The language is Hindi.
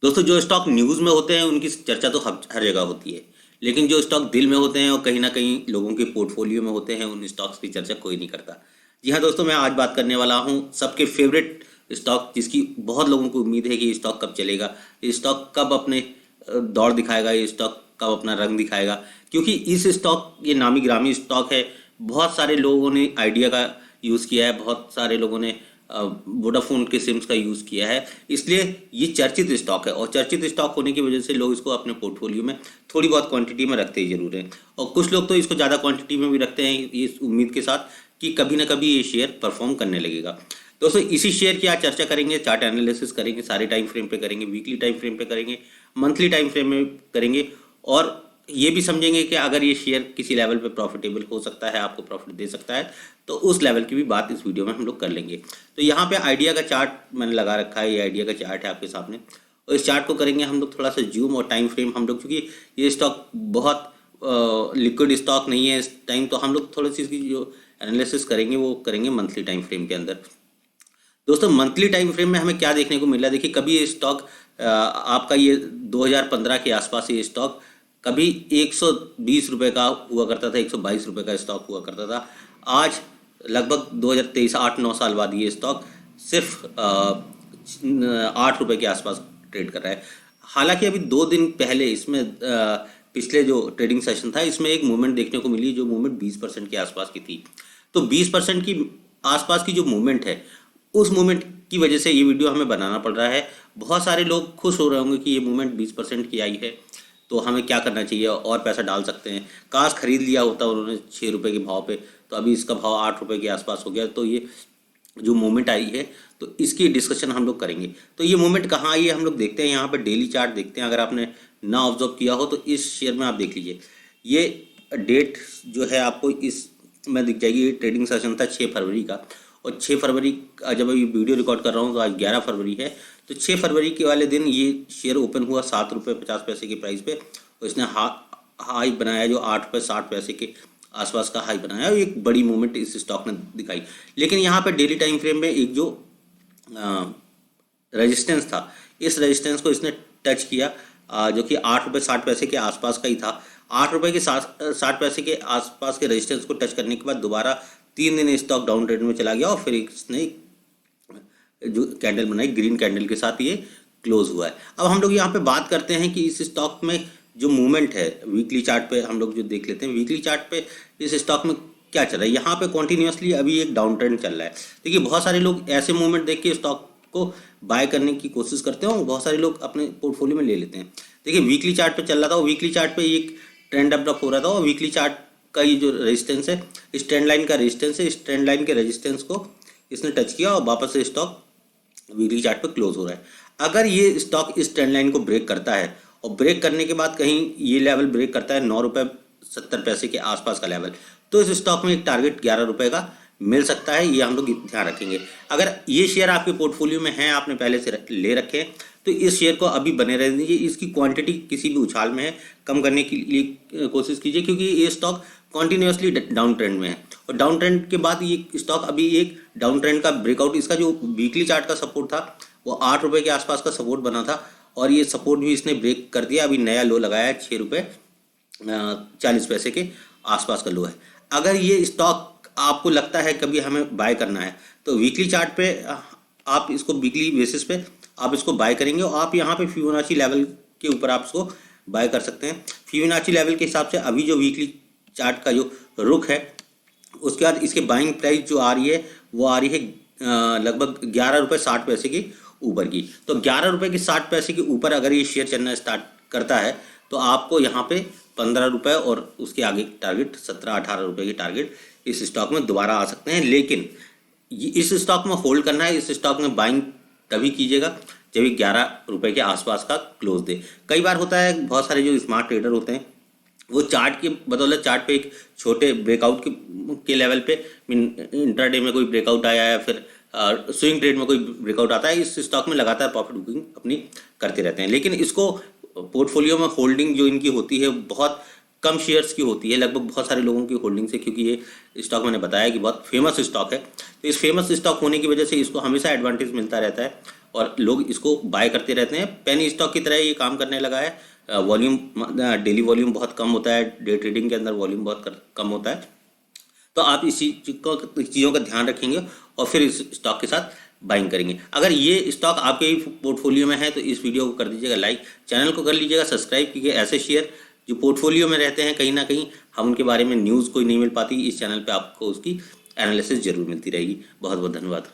दोस्तों, जो स्टॉक न्यूज़ में होते हैं उनकी चर्चा तो हर जगह होती है, लेकिन जो स्टॉक दिल में होते हैं और कहीं ना कहीं लोगों के पोर्टफोलियो में होते हैं उन स्टॉक्स की चर्चा कोई नहीं करता। जी हाँ दोस्तों, मैं आज बात करने वाला हूँ सबके फेवरेट स्टॉक, जिसकी बहुत लोगों को उम्मीद है कि ये स्टॉक कब चलेगा, ये स्टॉक कब अपने दौड़ दिखाएगा, ये स्टॉक कब अपना रंग दिखाएगा। क्योंकि इस स्टॉक, ये नामी गिरामी स्टॉक है, बहुत सारे लोगों ने आइडिया का यूज़ किया है, बहुत सारे लोगों ने वोडाफोन के सिम्स का यूज़ किया है, इसलिए ये चर्चित स्टॉक है। और चर्चित स्टॉक होने की वजह से लोग इसको अपने पोर्टफोलियो में थोड़ी बहुत क्वांटिटी में रखते ही जरूर हैं, और कुछ लोग तो इसको ज़्यादा क्वांटिटी में भी रखते हैं इस उम्मीद के साथ कि कभी ना कभी ये शेयर परफॉर्म करने लगेगा। दोस्तों, इसी शेयर की आज चर्चा करेंगे, चार्ट एनालिसिस करेंगे, सारे टाइम फ्रेम पे करेंगे, वीकली टाइम फ्रेम पे करेंगे, मंथली टाइम फ्रेम में करेंगे, और ये भी समझेंगे कि अगर ये शेयर किसी लेवल पे प्रॉफिटेबल हो सकता है, आपको प्रॉफिट दे सकता है, तो उस लेवल की भी बात इस वीडियो में हम लोग कर लेंगे। तो यहाँ पे आइडिया का चार्ट मैंने लगा रखा है, ये आइडिया का चार्ट है आपके सामने, और इस चार्ट को करेंगे हम लोग थोड़ा सा जूम और टाइम फ्रेम हम लोग, क्योंकि ये स्टॉक बहुत लिक्विड स्टॉक नहीं है इस टाइम, तो हम लोग थोड़ी सी इसकी जो एनालिसिस करेंगे वो करेंगे मंथली टाइम फ्रेम के अंदर। दोस्तों, मंथली टाइम फ्रेम में हमें क्या देखने को मिला, देखिए कभी ये स्टॉक आपका ये 2015 के आसपास ये स्टॉक कभी 120 रुपये का हुआ करता था, 122 रुपये का स्टॉक हुआ करता था। आज लगभग 2023 8-9 साल बाद ये स्टॉक सिर्फ 8 रुपये के आसपास ट्रेड कर रहा है। हालांकि अभी 2 दिन पहले इसमें पिछले जो ट्रेडिंग सेशन था इसमें एक मूवमेंट देखने को मिली, जो मूवमेंट 20% के आसपास की थी। तो 20% की आसपास की जो मूवमेंट है, उस मूवमेंट की वजह से ये वीडियो हमें बनाना पड़ रहा है। बहुत सारे लोग खुश हो रहे होंगे कि ये मूवमेंट 20% की आई है, तो हमें क्या करना चाहिए, और पैसा डाल सकते हैं। काश खरीद लिया होता उन्होंने 6 रुपये के भाव पे, तो अभी इसका भाव 8 रुपये के आसपास हो गया। तो ये जो मूवमेंट आई है, तो इसकी डिस्कशन हम लोग करेंगे। तो ये मूवमेंट कहाँ आई है हम लोग देखते हैं, यहाँ पर डेली चार्ट देखते हैं। अगर आपने ना ऑब्जर्व किया हो तो इस शेयर में आप देख लीजिए, ये डेट जो है आपको इस में दिख जाएगी। ये ट्रेडिंग सेशन था 6 फरवरी का, और 6 फरवरी जब अभी वीडियो रिकॉर्ड कर रहा हूँ तो आज 11 फरवरी है। तो 6 फरवरी के वाले दिन ये शेयर ओपन हुआ 7 रुपये 50 पैसे की प्राइस पे, और इसने हाई बनाया जो 8 रुपये 60 पैसे के आसपास का हाई बनाया, और एक बड़ी मूवमेंट इस स्टॉक ने दिखाई। लेकिन यहाँ पे डेली टाइम फ्रेम में एक जो रेजिस्टेंस था, इस रेजिस्टेंस को इसने टच किया, जो कि 8 रुपये 60 पैसे के आसपास का ही था। 8 रुपये के 60 पैसे के आसपास के रेजिस्टेंस को टच करने के बाद दोबारा 3 दिन स्टॉक डाउन ट्रेंड में चला गया, और फिर इसने जो कैंडल बनाई ग्रीन कैंडल के साथ ये क्लोज हुआ है। अब हम लोग यहाँ पे बात करते हैं कि इस स्टॉक में जो मूवमेंट है, वीकली चार्ट पे हम लोग जो देख लेते हैं, वीकली चार्ट पे इस स्टॉक में क्या चल रहा है। यहाँ पे कॉन्टिन्यूसली अभी एक डाउन ट्रेंड चल रहा है। देखिए, बहुत सारे लोग ऐसे मूवमेंट देख के स्टॉक को बाय करने की कोशिश करते हैं, और बहुत सारे लोग अपने पोर्टफोलियो में ले लेते हैं। देखिए, वीकली चार्ट पे चल रहा था, और वीकली चार्ट पे एक ट्रेंड डेवलप हो रहा था, और वीकली चार्ट का ये जो रेजिस्टेंस है, इस ट्रेंड लाइन का रेजिस्टेंस है, इस ट्रेंड लाइन के रेजिस्टेंस को इसने टच किया, और वापस से स्टॉक वीकली चार्ट पे क्लोज हो रहा है। अगर ये स्टॉक इस ट्रेंड लाइन को ब्रेक करता है, और ब्रेक करने के बाद कहीं ये लेवल ब्रेक करता है 9 रुपये 70 पैसे के आसपास का लेवल, तो इस स्टॉक में एक टारगेट 11 रुपये का मिल सकता है। ये हम लोग ध्यान रखेंगे। अगर ये शेयर आपके पोर्टफोलियो में है, आपने पहले से ले रखे हैं, तो इस शेयर को अभी बने रहने दीजिए। इसकी क्वांटिटी किसी भी उछाल में है, कम करने के लिए कोशिश कीजिए, क्योंकि ये स्टॉक कॉन्टिन्यूसली डाउन ट्रेंड में है, और डाउन ट्रेंड के बाद ये स्टॉक अभी एक डाउन ट्रेंड का ब्रेकआउट, इसका जो वीकली चार्ट का सपोर्ट था वो 8 रुपये के आसपास का सपोर्ट बना था, और ये सपोर्ट भी इसने ब्रेक कर दिया। अभी नया लो लगाया है 6 रुपये 40 पैसे के आसपास का लो है। अगर ये स्टॉक आपको लगता है कभी हमें बाय करना है, तो वीकली चार्ट पे आप इसको, वीकली बेसिस पे आप इसको बाय करेंगे, और आप यहाँ पे फिबोनाची लेवल के ऊपर आप इसको बाय कर सकते हैं। फिबोनाची लेवल के हिसाब से अभी जो वीकली चार्ट का जो रुख है, उसके बाद इसके बाइंग प्राइस जो आ रही है वो आ रही है लगभग 11 रुपये 60 पैसे के ऊपर की। तो 11 रुपये के 60 पैसे के ऊपर अगर ये शेयर चलना स्टार्ट करता है, तो आपको यहाँ पे 15 रुपये और उसके आगे टारगेट 17-18 रुपये के टारगेट इस स्टॉक में दोबारा आ सकते हैं। लेकिन इस स्टॉक में होल्ड करना है, इस स्टॉक में बाइंग तभी कीजिएगा जब ये 11 रुपये के आसपास का क्लोज दे। कई बार होता है, बहुत सारे जो स्मार्ट ट्रेडर होते हैं वो चार्ट की बदौलत, चार्ट पे एक छोटे ब्रेकआउट के लेवल पे, इंट्राडे में कोई ब्रेकआउट आया है, फिर स्विंग ट्रेड में कोई ब्रेकआउट आता है, इस स्टॉक में लगातार प्रॉफिट बुकिंग अपनी करते रहते हैं। लेकिन इसको पोर्टफोलियो में होल्डिंग जो इनकी होती है बहुत कम शेयर्स की होती है, लगभग बहुत सारे लोगों की होल्डिंग से, क्योंकि ये स्टॉक मैंने बताया कि बहुत फेमस स्टॉक है। तो इस फेमस स्टॉक होने की वजह से इसको हमेशा एडवांटेज मिलता रहता है, और लोग इसको बाय करते रहते हैं। पेनी स्टॉक की तरह ये काम करने लगा है। वॉल्यूम, डेली वॉल्यूम बहुत कम होता है, डे ट्रेडिंग के अंदर वॉल्यूम बहुत कम होता है। तो आप इस चीज़ों का ध्यान रखेंगे और फिर इस स्टॉक के साथ बाइंग करेंगे। अगर ये स्टॉक आपके ही पोर्टफोलियो में है तो इस वीडियो को कर दीजिएगा लाइक, चैनल को कर लीजिएगा सब्सक्राइब, क्योंकि ऐसे शेयर जो पोर्टफोलियो में रहते हैं कहीं ना कहीं हम उनके बारे में न्यूज़ कोई नहीं मिल पाती, इस चैनल पे आपको उसकी एनालिसिस जरूर मिलती रहेगी। बहुत बहुत धन्यवाद।